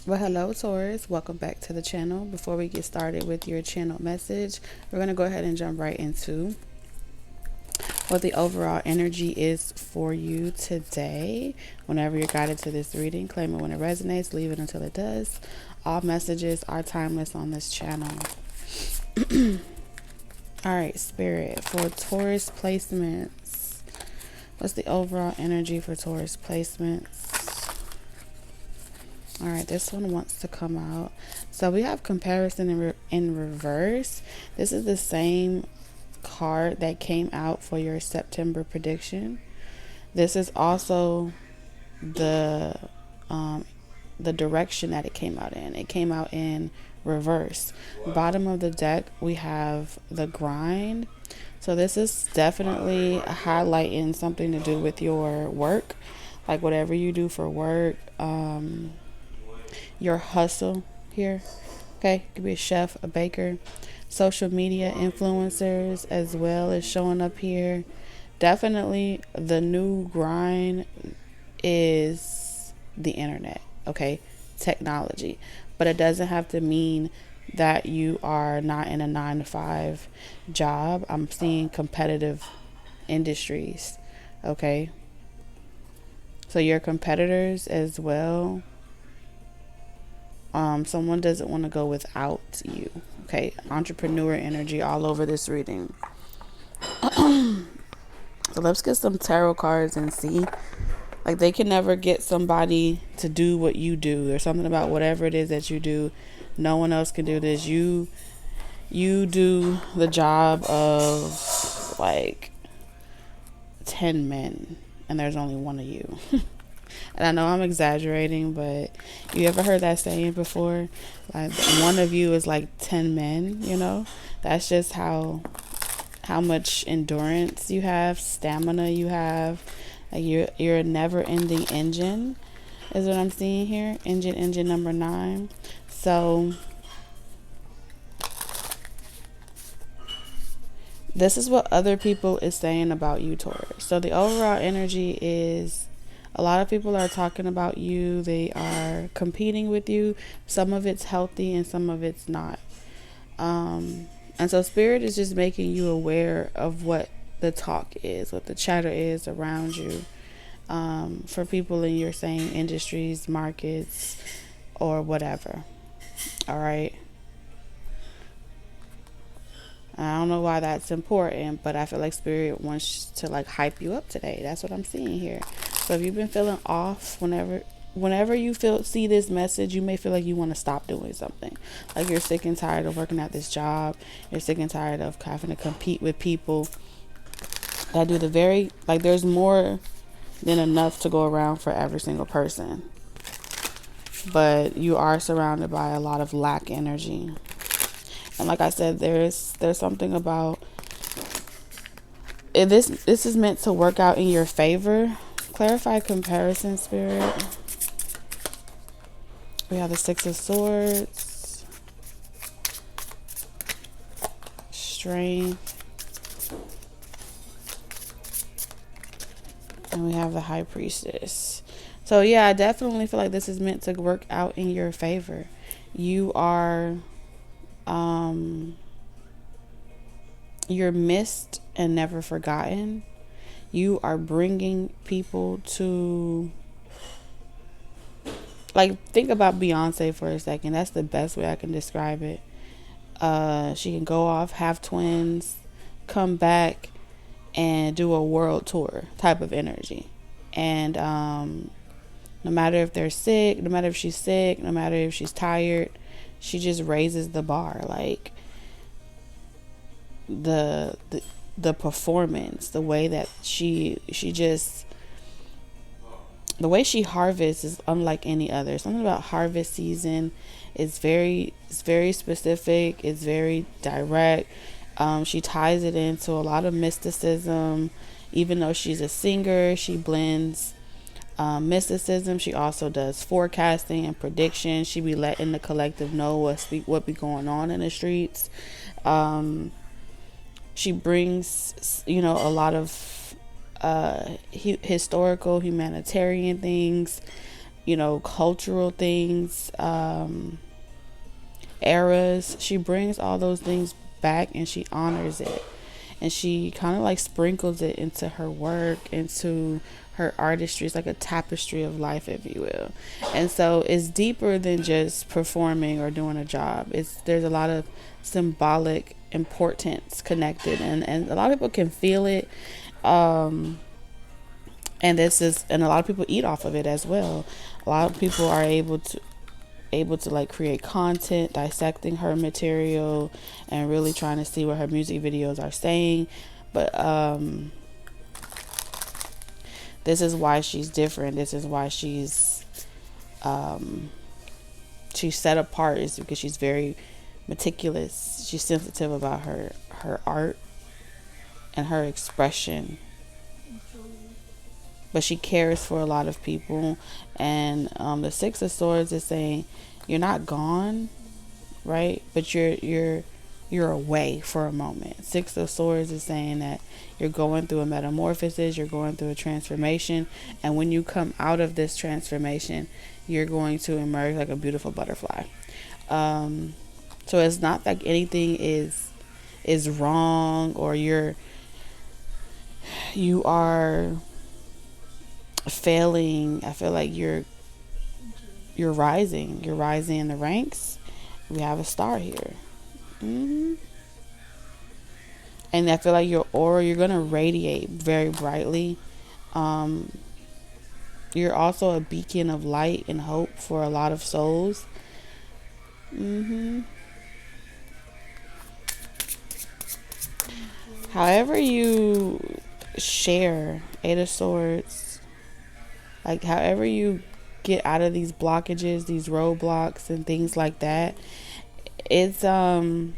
Well, hello, Taurus. Welcome back to the channel. Before we get started with your channel message, we're going to go ahead and jump right into what the overall energy is for you today. Whenever you're guided to this reading, claim it when it resonates, leave it until it does. All messages are timeless on this channel. All right, Spirit, for Taurus placements, what's the overall energy for Taurus placements? All right, this one wants to come out. So we have comparison in reverse. This is the same card that came out for your September prediction. This is also the direction that it came out in. It came out in reverse. Bottom of the deck, we have the grind. So this is definitely highlighting something to do with your work, like whatever you do for work, your hustle here. Okay, could be a chef, a baker, social media influencers as well is showing up here. Definitely the new grind is the internet, okay, technology, but it doesn't have to mean that you are not in a 9 to 5 job. I'm seeing competitive industries, okay, so your competitors as well. Someone doesn't want to go without you, okay. Entrepreneur energy all over this reading. So let's get some tarot cards and see. Like, they can never get somebody to do what you do. There's something about whatever it is that you do. No one else can do this. You do the job of like 10 men and there's only one of you. And I know I'm exaggerating, but you ever heard that saying before? Like, one of you is like 10 men, you know? That's just how much endurance you have, stamina you have. Like, you're a never-ending engine is what I'm seeing here. Engine number 9. So this is what other people is saying about you, Taurus. So the overall energy is a lot of people are talking about you. They are competing with you. Some of it's healthy and some of it's not. And so Spirit is just making you aware of what the talk is, what the chatter is around you, for people in your same industries, markets, or whatever. All right. I don't know why that's important, but I feel like Spirit wants to like hype you up today. That's what I'm seeing here. So if you've been feeling off, whenever you see this message, you may feel like you want to stop doing something. Like, you're sick and tired of working at this job. You're sick and tired of having to compete with people that do there's more than enough to go around for every single person. But you are surrounded by a lot of lack energy. And like I said, there's something about this is meant to work out in your favor. Clarify comparison, Spirit. We have the 6 of Swords, Strength, and we have the High Priestess. So yeah, I definitely feel like this is meant to work out in your favor. You are you're missed and never forgotten. You are bringing people to, like, think about Beyonce for a second. That's the best way I can describe it. She can go off, have twins, come back, and do a world tour type of energy. And no matter if they're sick, no matter if she's sick, no matter if she's tired, she just raises the bar. Like, the performance, the way that she just, the way she harvests is unlike any other. Something about harvest season is very specific. It's very direct. She ties it into a lot of mysticism. Even though she's a singer, she blends mysticism. She also does forecasting and prediction. She be letting the collective know what be going on in the streets. She brings, a lot of historical, humanitarian things. cultural things, eras. She brings all those things back and she honors it. And she kind of like sprinkles it into her work, into her artistry. It's like a tapestry of life, if you will. And so it's deeper than just performing or doing a job. There's a lot of symbolic importance connected, and a lot of people can feel it. And a lot of people eat off of it as well. A lot of people are able to like create content dissecting her material and really trying to see what her music videos are saying. But this is why she's different. This is why she's set apart, is because she's very meticulous. She's sensitive about her art and her expression, but she cares for a lot of people. And the Six of Swords is saying you're not gone, right? But you're away for a moment. Six of Swords is saying that you're going through a metamorphosis, you're going through a transformation, and when you come out of this transformation, you're going to emerge like a beautiful butterfly. So it's not like anything is wrong, or you are failing. I feel like you're rising in the ranks. We have a star here. And I feel like your aura, you're gonna radiate very brightly. You're also a beacon of light and hope for a lot of souls. However you share, Eight of Swords, like however you get out of these blockages, these roadblocks and things like that, it's and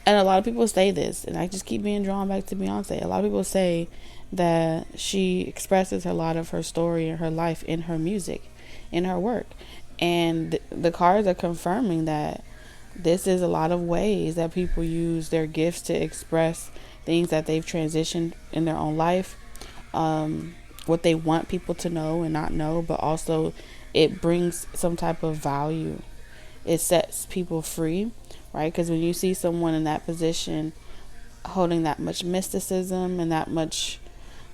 a lot of people say this, and I just keep being drawn back to Beyonce. A lot of people say that she expresses a lot of her story and her life in her music, in her work, and the cards are confirming that this is a lot of ways that people use their gifts to express things that they've transitioned in their own life, what they want people to know and not know, but also it brings some type of value. It sets people free, right? Because when you see someone in that position holding that much mysticism and that much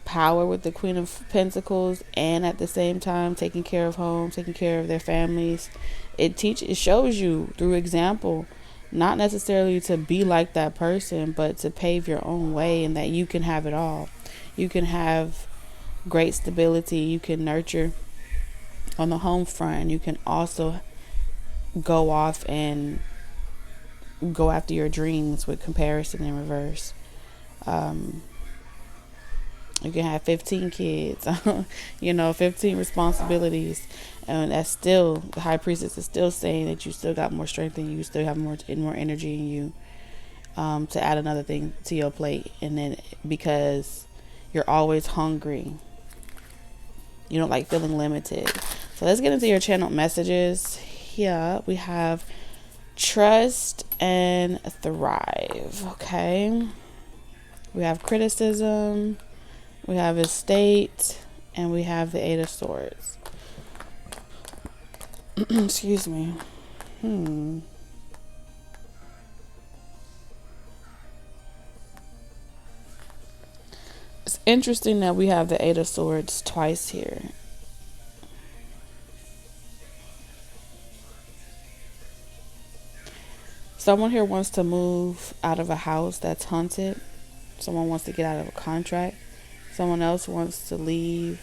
power with the Queen of Pentacles, and at the same time taking care of home, taking care of their families, it shows you through example, not necessarily to be like that person, but to pave your own way, and that you can have it all. You can have great stability, you can nurture on the home front, you can also go off and go after your dreams with comparison in reverse. You can have 15 kids, 15 responsibilities, and that's still, the High Priestess is still saying that you still got more strength in you, you still have more energy in you, to add another thing to your plate. And then because you're always hungry, you don't like feeling limited. So let's get into your channeled messages. Here we have trust and thrive. Okay, we have criticism, we have estate, and we have the Eight of Swords. Excuse me. It's interesting that we have the Eight of Swords twice here. Someone here wants to move out of a house that's haunted. Someone wants to get out of a contract. Someone else wants to leave.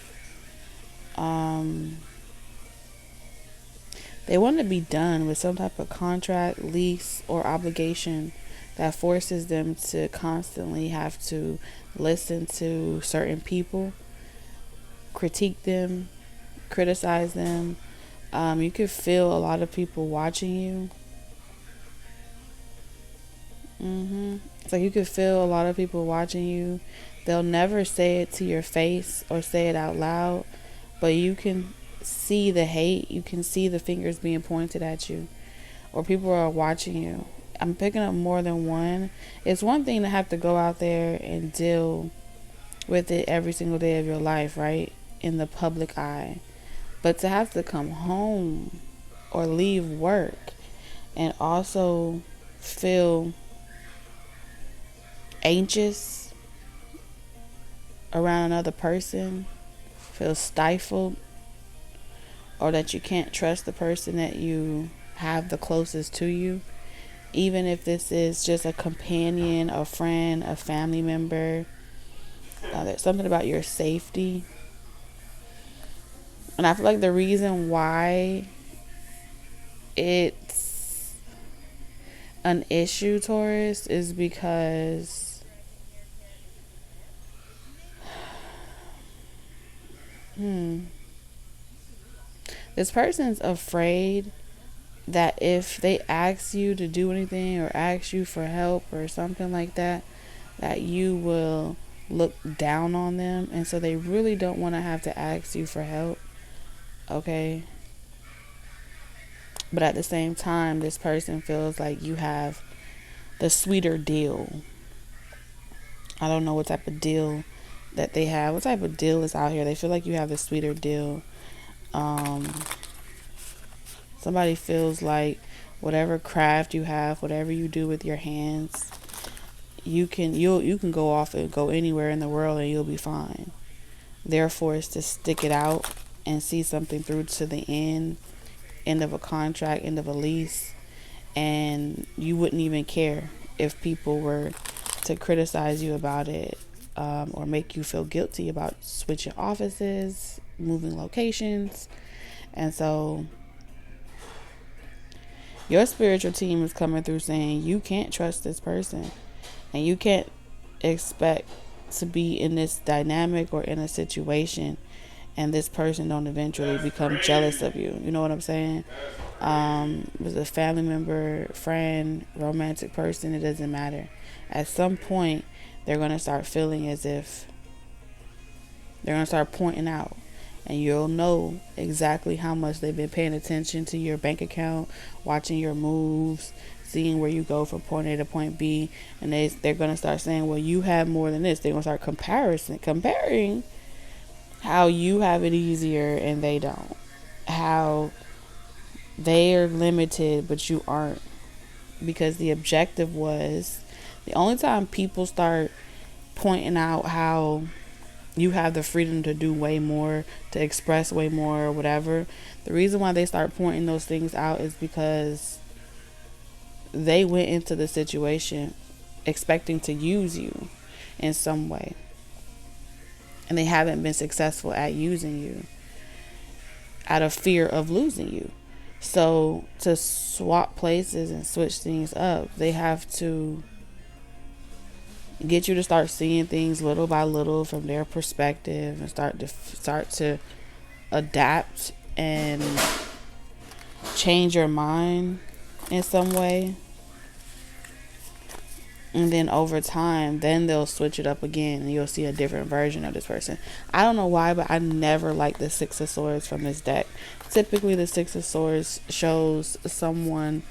They want to be done with some type of contract, lease, or obligation that forces them to constantly have to listen to certain people, critique them, criticize them. You could feel a lot of people watching you. It's like you could feel a lot of people watching you. They'll never say it to your face or say it out loud, but you can see the hate. You can see the fingers being pointed at you, or people are watching you. I'm picking up more than one. It's one thing to have to go out there and deal with it every single day of your life, right? in the public eye. But to have to come home or leave work and also feel anxious around another person, feel stifled, or that you can't trust the person that you have the closest to you, even if this is just a companion, a friend, a family member. There's something about your safety. And I feel like the reason why it's an issue, Taurus, is because this person's afraid that if they ask you to do anything or ask you for help or something like that, that you will look down on them. And so they really don't want to have to ask you for help. Okay? But at the same time, this person feels like you have the sweeter deal. I don't know what type of deal that they have. What type of deal is out here? They feel like you have the sweeter deal. Somebody feels like whatever craft you have, whatever you do with your hands, you can go off and go anywhere in the world and you'll be fine. Therefore, it's to stick it out and see something through to the end of a contract, end of a lease, and you wouldn't even care if people were to criticize you about it, or make you feel guilty about switching offices, moving locations. And so your spiritual team is coming through saying you can't trust this person, and you can't expect to be in this dynamic or in a situation and this person don't eventually become jealous of you. You know what I'm saying? Was a family member, friend, romantic person, it doesn't matter. At some point, they're going to start feeling as if they're going to start pointing out, and you'll know exactly how much they've been paying attention to your bank account, watching your moves, seeing where you go from point A to point B, and they're going to start saying, well, you have more than this. They're going to start comparing how you have it easier and they don't, how they are limited but you aren't, because the objective was, the only time people start pointing out how you have the freedom to do way more, to express way more or whatever, the reason why they start pointing those things out is because they went into the situation expecting to use you in some way, and they haven't been successful at using you out of fear of losing you. So to swap places and switch things up, they have to get you to start seeing things little by little from their perspective and start to adapt and change your mind in some way. And then over time, then they'll switch it up again and you'll see a different version of this person. I don't know why, but I never like the Six of Swords from this deck. Typically, the Six of Swords shows someone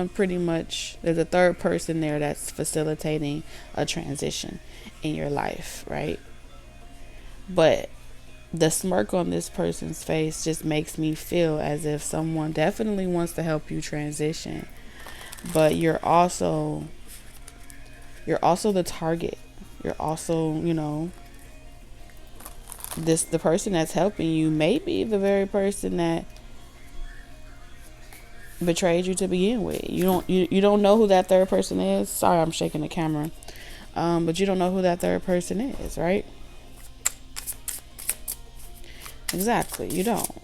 pretty much, there's a third person there that's facilitating a transition in your life, right? But the smirk on this person's face just makes me feel as if someone definitely wants to help you transition, but you're also the target. You're also, the person that's helping you may be the very person that betrayed you to begin with. You don't know who that third person is. Sorry, I'm shaking the camera. But you don't know who that third person is, right? Exactly, you don't.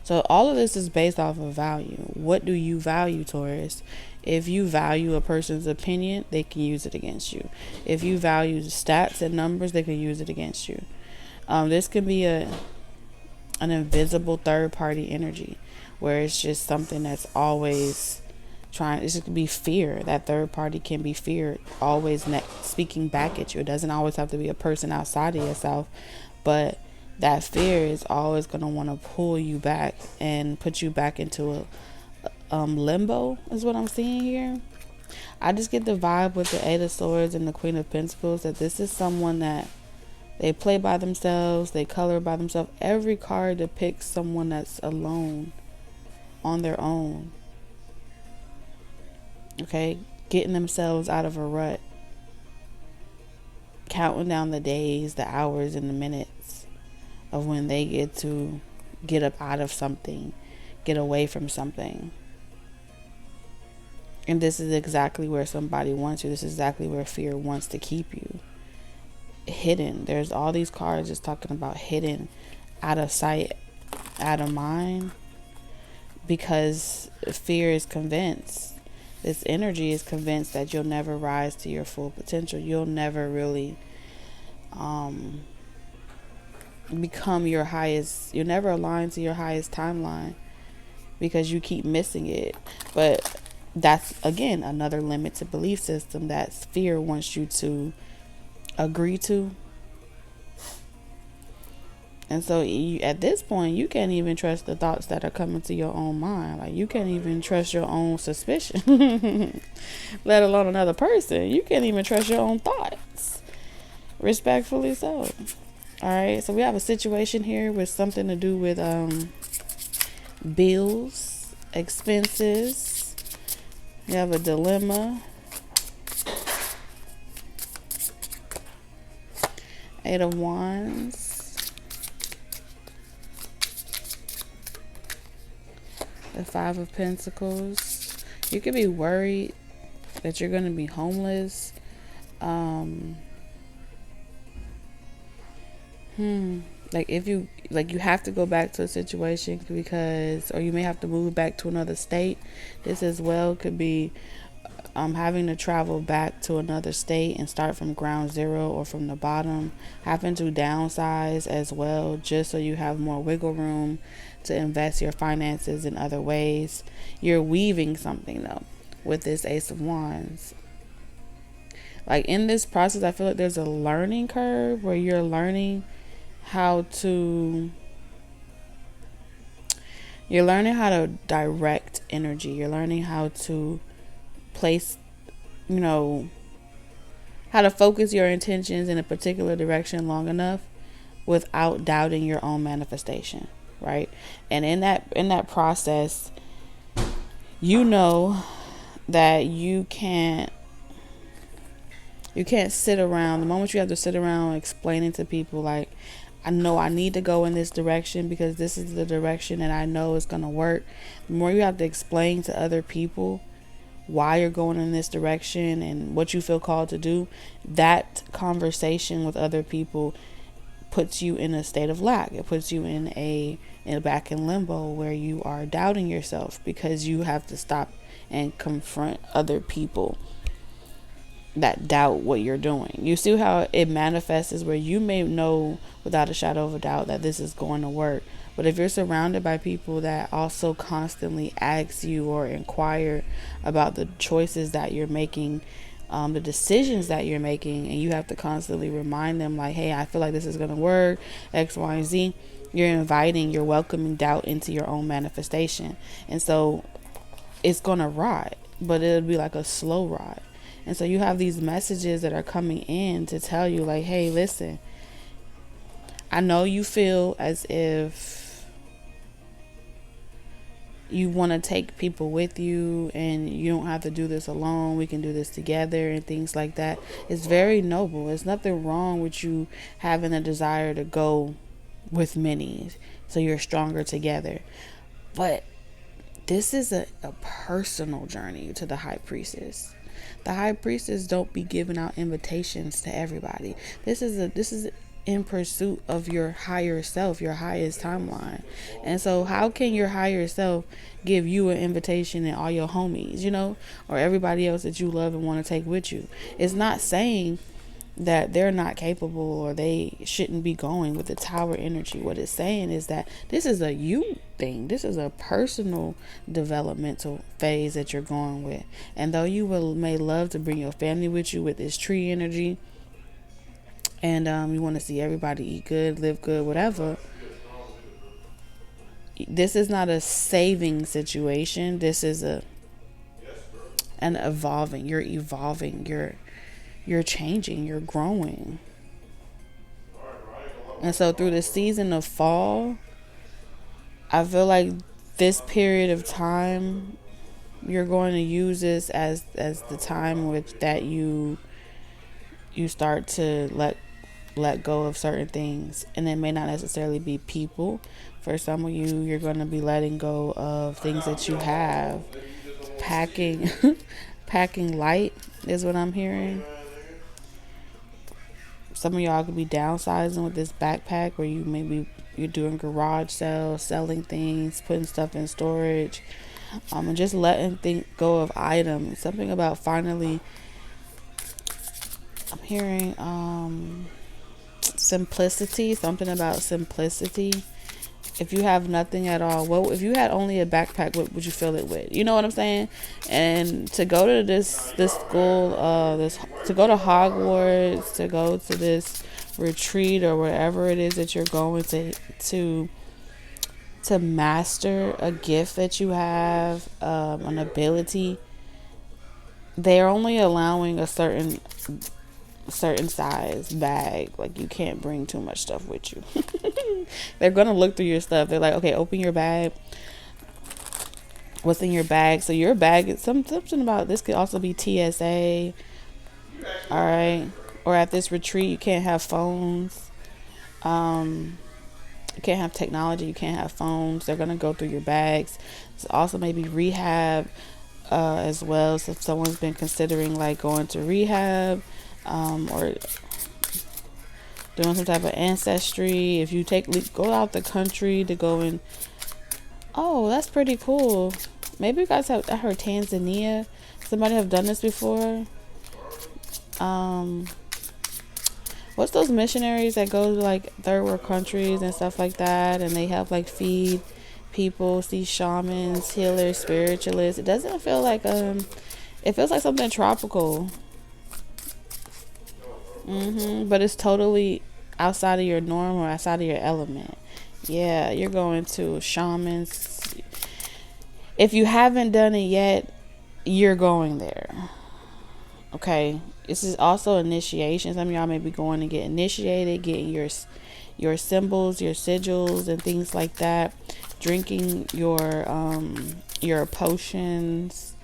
So all of this is based off of value. What do you value, Taurus? If you value a person's opinion, they can use it against you. If you value stats and numbers, they can use it against you. This could be an invisible third party energy where it's just something that's always trying. It could be fear. That third party can be fear, always speaking back at you. It doesn't always have to be a person outside of yourself, but that fear is always going to want to pull you back and put you back into a limbo is what I'm seeing here. I just get the vibe with the Eight of Swords and the Queen of Pentacles that this is someone that they play by themselves, they color by themselves. Every card depicts someone that's alone, on their own. Okay? Getting themselves out of a rut. Counting down the days, the hours, and the minutes of when they get to get up out of something, get away from something. And this is exactly where somebody wants you. This is exactly where fear wants to keep you. Hidden. There's all these cards just talking about hidden, out of sight, out of mind, because fear is convinced, this energy is convinced that you'll never rise to your full potential. You'll never really become your highest, you'll never align to your highest timeline because you keep missing it. But that's, again, another limited belief system that fear wants you to agree to. And so at this point, you can't even trust the thoughts that are coming to your own mind. Like, you can't even trust your own suspicion, let alone another person. You can't even trust your own thoughts. Respectfully so. All right. So we have a situation here with something to do with bills, expenses. You have a dilemma. Eight of Wands. The Five of Pentacles. You could be worried that you're going to be homeless. Like, if you, like, you have to go back to a situation because, or you may have to move back to another state. This as well could be having to travel back to another state and start from ground zero or from the bottom. Having to downsize as well, just so you have more wiggle room to invest your finances in other ways. You're weaving something though with this Ace of Wands. Like, in this process, I feel like there's a learning curve where you're learning how to direct energy. You're learning how to place, how to focus your intentions in a particular direction long enough without doubting your own manifestation, right? And in that process, that you can't sit around. The moment you have to sit around explaining to people, like, I know I need to go in this direction because this is the direction and I know it's going to work. The more you have to explain to other people why you're going in this direction and what you feel called to do, that conversation with other people puts you in a state of lack. It puts you back in limbo where you are doubting yourself because you have to stop and confront other people that doubt what you're doing. You see how it manifests, is where you may know without a shadow of a doubt that this is going to work. But if you're surrounded by people that also constantly ask you or inquire about the choices that you're making, the decisions that you're making, and you have to constantly remind them, like, hey, I feel like this is going to work, X, Y, and Z, you're welcoming doubt into your own manifestation. And so it's going to ride, but it'll be like a slow ride. And so you have these messages that are coming in to tell you, like, hey, listen, I know you feel as if you want to take people with you and you don't have to do this alone. We can do this together and things like that. It's very noble. There's nothing wrong with you having a desire to go with many so you're stronger together. But this is a personal journey to the High Priestess. The High Priestess don't be giving out invitations to everybody. This is in pursuit of your higher self, your highest timeline. And so how can your higher self give you an invitation and all your homies, or everybody else that you love and want to take with you? It's not saying that they're not capable or they shouldn't be going with the Tower energy. What it's saying is that this is a you thing. This is a personal developmental phase that you're going with. And though you may love to bring your family with you with this tree energy, and you want to see everybody eat good, live good, whatever, this is not a saving situation. This is and evolving. You're evolving. You're changing. You're growing. And so through the season of fall, I feel like this period of time, you're going to use this as the time which that you start to let go of certain things. And it may not necessarily be people. For some of you, you're going to be letting go of things that you have. Packing packing light is what I'm hearing. Some of y'all could be downsizing with this backpack, where you're doing garage sales, selling things, putting stuff in storage, and just letting go of items. Something about finally, I'm hearing simplicity. Something about simplicity. If you have nothing at all, if you had only a backpack, what would you fill it with? You know what I'm saying? And to go to this school, to go to Hogwarts, to go to this retreat or wherever it is that you're going to master a gift that you have, an ability, they're only allowing a certain size bag. Like, you can't bring too much stuff with you. They're gonna look through your stuff. They're like, okay, open your bag. What's in your bag? So your bag is something about this could also be TSA. All right. Or at this retreat, you can't have phones. You can't have technology. You can't have phones. They're gonna go through your bags. It's also maybe rehab as well. So if someone's been considering like going to rehab, or doing some type of ancestry, if you go out the country to go in. Oh, that's pretty cool. Maybe you guys have, I heard Tanzania. Somebody have done this before. What's those missionaries that go to like third world countries and stuff like that, and they help like feed people, see shamans, healers, spiritualists? It doesn't feel like it feels like something tropical. But it's totally outside of your norm or outside of your element. Yeah, you're going to shamans. If you haven't done it yet, you're going there. Okay. This is also initiation. Some of y'all may be going to get initiated, getting your symbols, your sigils, and things like that. Drinking your potions.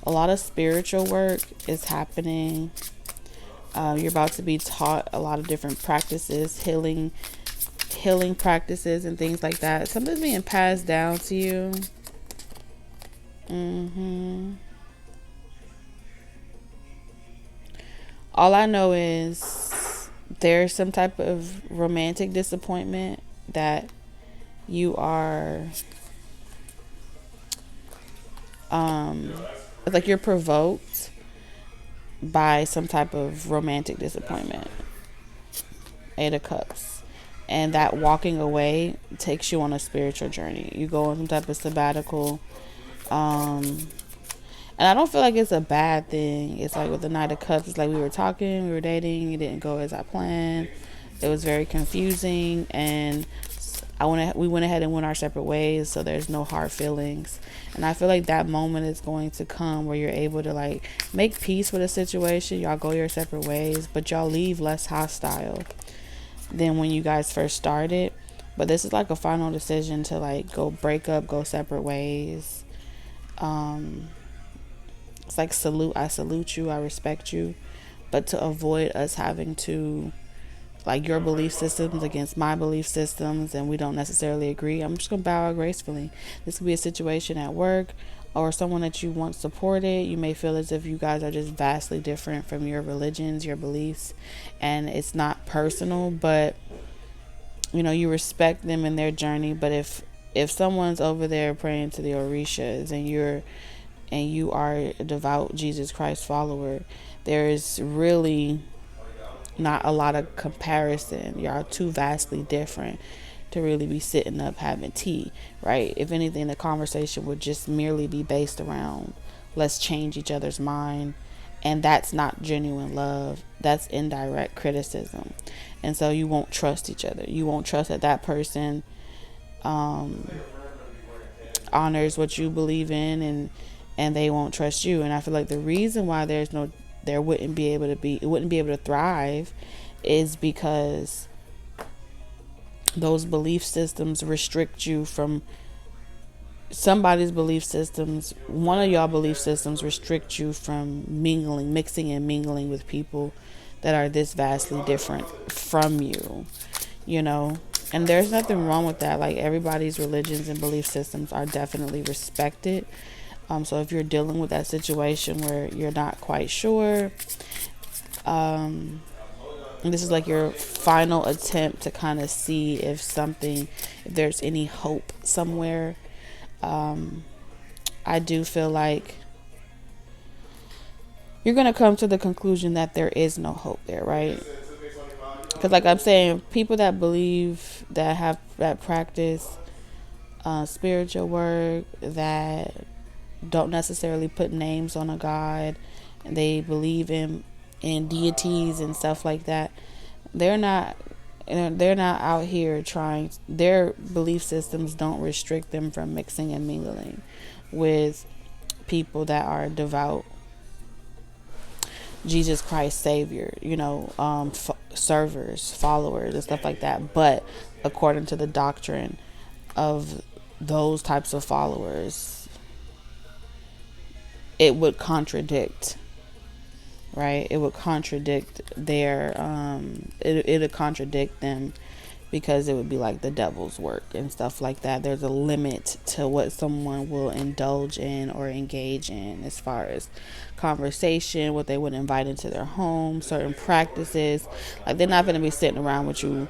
A lot of spiritual work is happening. You're about to be taught a lot of different practices, healing practices and things like that. Something's being passed down to you. All I know is there's some type of romantic disappointment that you are it's like you're provoked by some type of romantic disappointment. 8 of Cups. And that walking away takes you on a spiritual journey. You go on some type of sabbatical. And I don't feel like it's a bad thing. It's like with the Knight of Cups, it's like we were talking, we were dating, it didn't go as I planned. It was very confusing, and we went ahead and went our separate ways, so there's no hard feelings. And I feel like that moment is going to come where you're able to like make peace with a situation. Y'all go your separate ways, but y'all leave less hostile than when you guys first started. But this is like a final decision to like go break up, go separate ways. It's like I salute you, I respect you, but to avoid us having to like your belief systems against my belief systems, and we don't necessarily agree, I'm just gonna bow out gracefully. This could be a situation at work or someone that you once supported. You may feel as if you guys are just vastly different from your religions, your beliefs, and it's not personal, but you know, you respect them in their journey. But if someone's over there praying to the Orishas and you are a devout Jesus Christ follower, there is really not a lot of comparison. Y'all too vastly different to really be sitting up having tea, right? If anything, the conversation would just merely be based around let's change each other's mind, and that's not genuine love. That's indirect criticism. And so you won't trust each other. You won't trust that person honors what you believe in, and they won't trust you. And I feel like the reason why there wouldn't be able to thrive is because those belief systems restrict you from somebody's belief systems. One of y'all belief systems restrict you from mixing and mingling with people that are this vastly different from you, you know. And there's nothing wrong with that. Like, everybody's religions and belief systems are definitely respected. So if you're dealing with that situation where you're not quite sure, this is like your final attempt to kind of see if there's any hope somewhere. I do feel like you're going to come to the conclusion that there is no hope there, right? Because, like I'm saying, people that believe, that practice spiritual work, that don't necessarily put names on a God, and they believe in deities and stuff like that, they're not out here trying. Their belief systems don't restrict them from mixing and mingling with people that are devout Jesus Christ Savior, servers, followers, and stuff like that. But according to the doctrine of those types of followers, it would contradict, right? It would contradict it would contradict them, because it would be like the devil's work and stuff like that. There's a limit to what someone will indulge in or engage in as far as conversation, what they would invite into their home, certain practices. Like, they're not going to be sitting around with you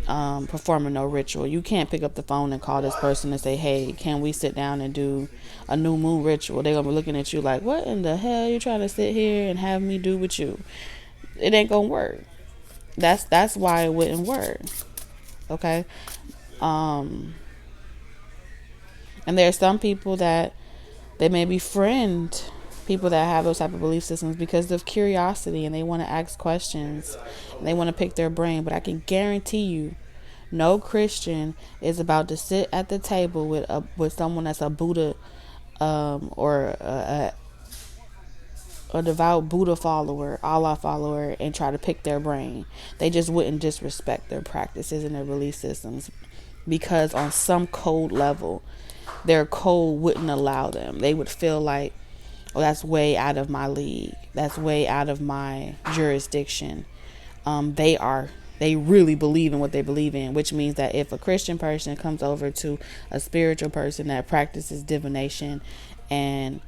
performing no ritual. You can't pick up the phone and call this person and say, hey, can we sit down and do a new moon ritual? They're going to be looking at you like, what in the hell you trying to sit here and have me do with you? It ain't going to work. That's why it wouldn't work. Okay. And there are some people that they may befriend people that have those type of belief systems because of curiosity, and they want to ask questions and they want to pick their brain. But I can guarantee you, no Christian is about to sit at the table with someone that's a Buddha or a devout Buddha follower, Allah follower, and try to pick their brain. They just wouldn't disrespect their practices and their belief systems, because on some code level, their code wouldn't allow them. They would feel like, oh, that's way out of my league. That's way out of my jurisdiction. They really believe in what they believe in, which means that if a Christian person comes over to a spiritual person that practices divination and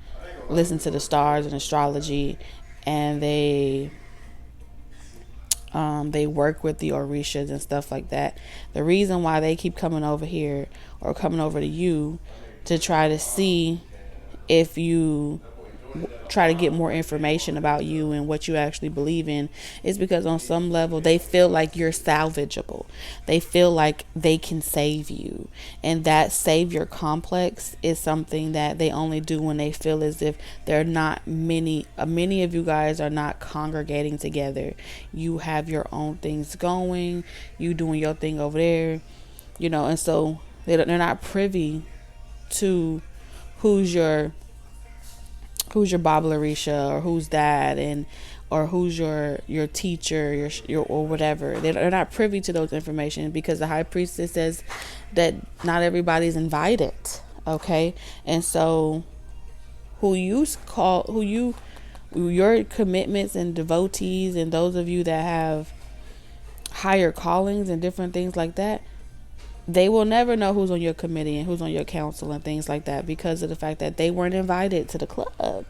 listen to the stars and astrology, and they work with the orishas and stuff like that, the reason why they keep coming over here or coming over to you to try to see if you try to get more information about you and what you actually believe in is because on some level they feel like you're salvageable. They feel like they can save you, and that savior complex is something that they only do when they feel as if they're not many of you guys are not congregating together. You have your own things going, you doing your thing over there, and so they're not privy to who's your Baba Larisha, or who's that, or who's your teacher, your or whatever. They're not privy to those information because the high priestess says that not everybody's invited. Okay, and so your commitments and devotees, and those of you that have higher callings and different things like that, they will never know who's on your committee and who's on your council and things like that, because of the fact that they weren't invited to the club.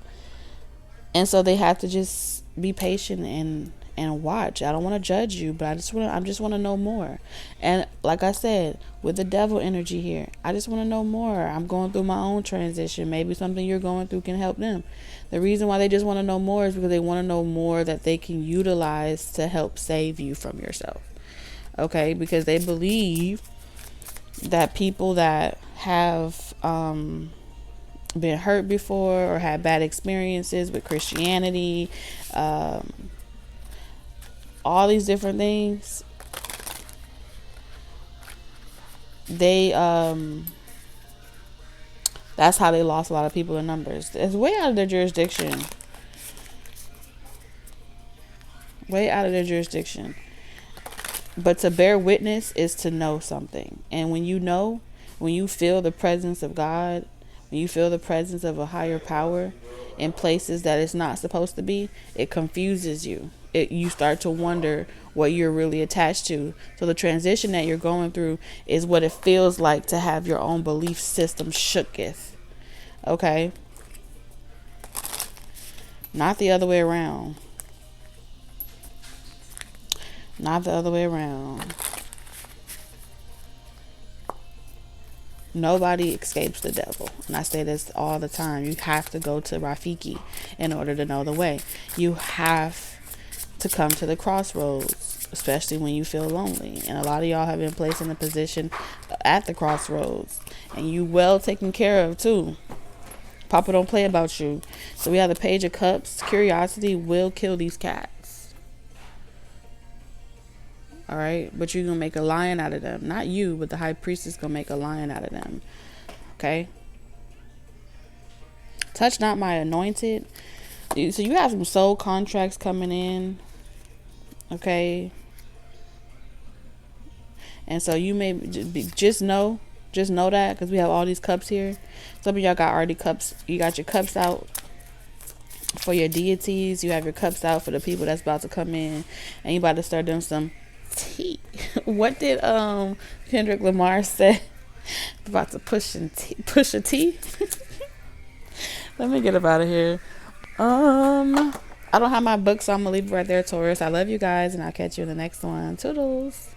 And so they have to just be patient and watch. I don't want to judge you, but I just want to know more. And like I said, with the devil energy here, I just want to know more. I'm going through my own transition. Maybe something you're going through can help them. The reason why they just want to know more is because they want to know more that they can utilize to help save you from yourself. Okay? Because they believe that people that have been hurt before or had bad experiences with Christianity, all these different things, they That's how they lost a lot of people in numbers. It's way out of their jurisdiction. Way out of their jurisdiction. But to bear witness is to know something. And when you know, when you feel the presence of God, when you feel the presence of a higher power in places that it's not supposed to be, it confuses you. You start to wonder what you're really attached to. So the transition that you're going through is what it feels like to have your own belief system shooketh. Okay? Not the other way around. Not the other way around. Nobody escapes the devil. And I say this all the time. You have to go to REiKi in order to know the way. You have to come to the crossroads, especially when you feel lonely. And a lot of y'all have been placed in a position at the crossroads. And you well taken care of too. Papa don't play about you. So we have the Page of Cups. Curiosity will kill these cats. All right, but you're gonna make a lion out of them. Not you, but the high priestess gonna make a lion out of them. Okay. Touch not my anointed. So you have some soul contracts coming in. Okay. And so you may just know that, because we have all these cups here. Some of y'all got already cups. You got your cups out for your deities. You have your cups out for the people that's about to come in, and you about to start doing some tea. What did Kendrick Lamar say? About to push a tea. Let me get up out of here. I don't have my book, so I'm gonna leave it right there, Taurus. I love you guys, and I'll catch you in the next one. Toodles.